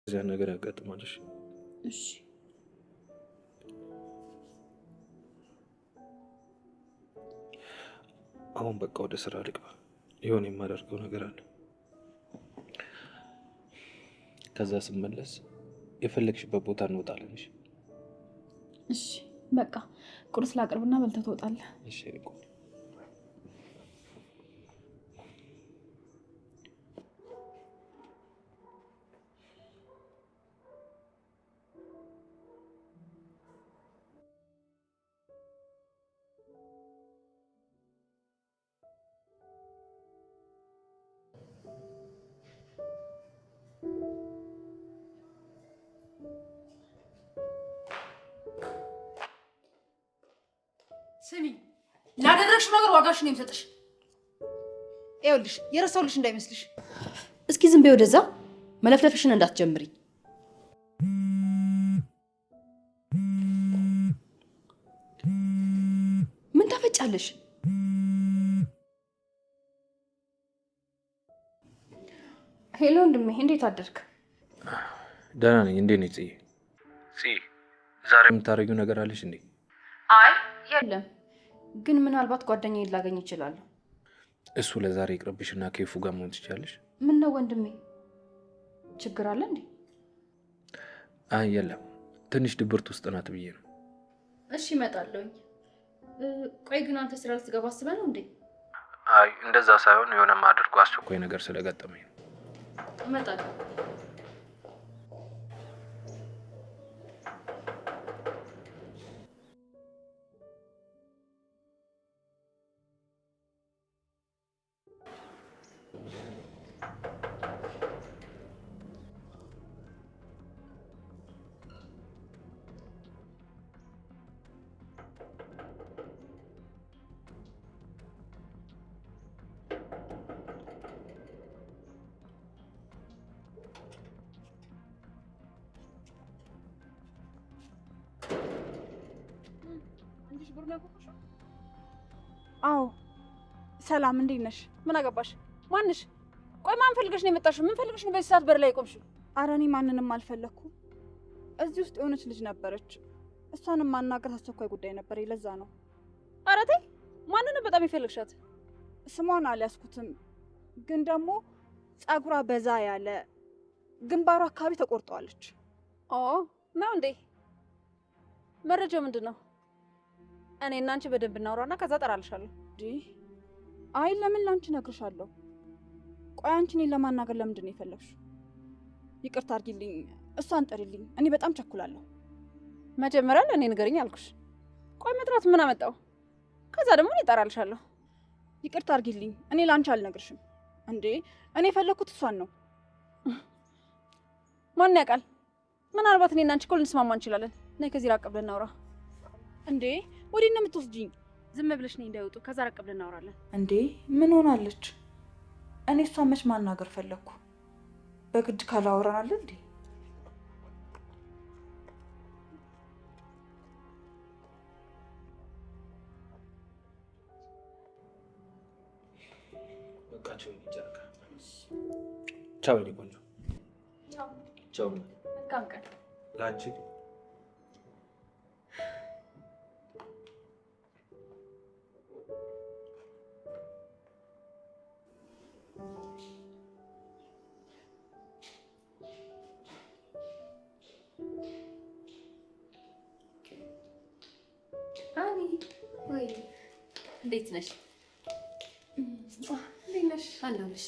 እዚያ ነገር ያጋጥማልሽ። እሺ አሁን በቃ ወደ ስራ ልግባ። የሆነ የማደርገው ነገር አለ። ከዛ ስመለስ የፈለግሽበት ቦታ እንወጣለን። እሺ በቃ ቁርስ ላቅርብና በልተህ ትወጣለህ። እሺ ስሚ ላደረግሽ ነገር ዋጋሽ ነው የምሰጥሽ። ይኸውልሽ የረሳሁልሽ እንዳይመስልሽ። እስኪ ዝም በይ ወደዛ መለፍለፍሽን እንዳትጀምሪ። ምን ታፈጫለሽ? ሄሎ ወንድሜ እንዴት አደርክ? ደህና ነኝ። እንዴት ነሽ ጽዬ? ዛሬ የምታደርጊው ነገር አለሽ እንዴ? አይ የለም፣ ግን ምናልባት ጓደኛዬን ላገኝ እችላለሁ። እሱ ለዛሬ ይቅርብሽና ከይፉ ጋር መሆን ትችያለሽ። ምን ነው ወንድሜ ችግር አለ እንዴ? አይ የለም፣ ትንሽ ድብርት ውስጥ ናት ብዬ ነው። እሺ እመጣለሁኝ። ቆይ ግን አንተ ስራ ልትገባ አስበህ ነው እንዴ? አይ እንደዛ ሳይሆን የሆነ ማድርጎ አስቸኳይ ነገር ስለገጠመኝ ነው። እመጣለሁ። አዎ ሰላም፣ እንዴት ነሽ? ምን አገባሽ? ማንሽ? ቆይ ማን ፈልገሽ ነው የመጣሽው? ምን ፈልገሽ ነው በዚህ ሰዓት በር ላይ ቆምሽው? ኧረ እኔ ማንንም አልፈለኩም። እዚህ ውስጥ የሆነች ልጅ ነበረች። እሷንም ማናገር አስቸኳይ ጉዳይ ነበር፣ ለዛ ነው። ኧረ ተይ፣ ማንንም በጣም የፈለግሻት? ስሟን አልያዝኩትም፣ ግን ደግሞ ጸጉሯ በዛ ያለ ግንባሯ አካባቢ ተቆርጠዋለች። ኦ ነው እንዴ? መረጃው ምንድን ነው? እኔ እና አንቺ በደንብ እናውራና ከዛ ጠራልሻለሁ። አይ ለምን ላንቺ ነግርሻለሁ። ቆይ አንቺ እኔን ለማናገር ለምንድን ነው የፈለግሽው? ይቅርታ አድርጊልኝ፣ እሷን ጥሪልኝ፣ እኔ በጣም ቸኩላለሁ። መጀመሪያ ለእኔ ንገሪኝ አልኩሽ። ቆይ መጥራት ምን አመጣው? ከዛ ደግሞ እኔ እጠራልሻለሁ። ይቅርታ አድርጊልኝ፣ እኔ ላንቺ አልነግርሽም። እንዴ እኔ የፈለግኩት እሷን ነው። ማን ያውቃል? ምናልባት እኔ እና አንቺ እኮ ልንስማማ እንችላለን። ነይ ከዚህ ራቅ ብለን እናውራ። እንዴ ወዴት ነው የምትወስጂኝ? ዝም ብለሽ ነኝ እንዳይወጡ፣ ከዛ ራቅ ብለን እናወራለን። እንዴ ምን ሆናለች? እኔ እሷን መች ማናገር ፈለግኩ? በግድ ካላወራናል እንዴ? በቃቸው ይጨርቃ። ቻው የኔ ቆንጆ። ቻው። መልካም ቀን ላንቺ። ወይ እንዴት ነሽ? እንዴት ነሽ? አለሁልሽ።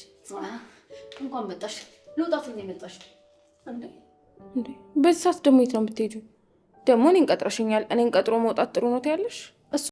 እንኳን መጣሽ። ልውጣት ነው የመጣሽ እንዴ? በዚህ ሰዓት ደግሞ የት ነው የምትሄጂው? ደግሞ እኔን ቀጥረሽኛል። እኔን ቀጥሮ መውጣት ጥሩ ነው ትያለሽ?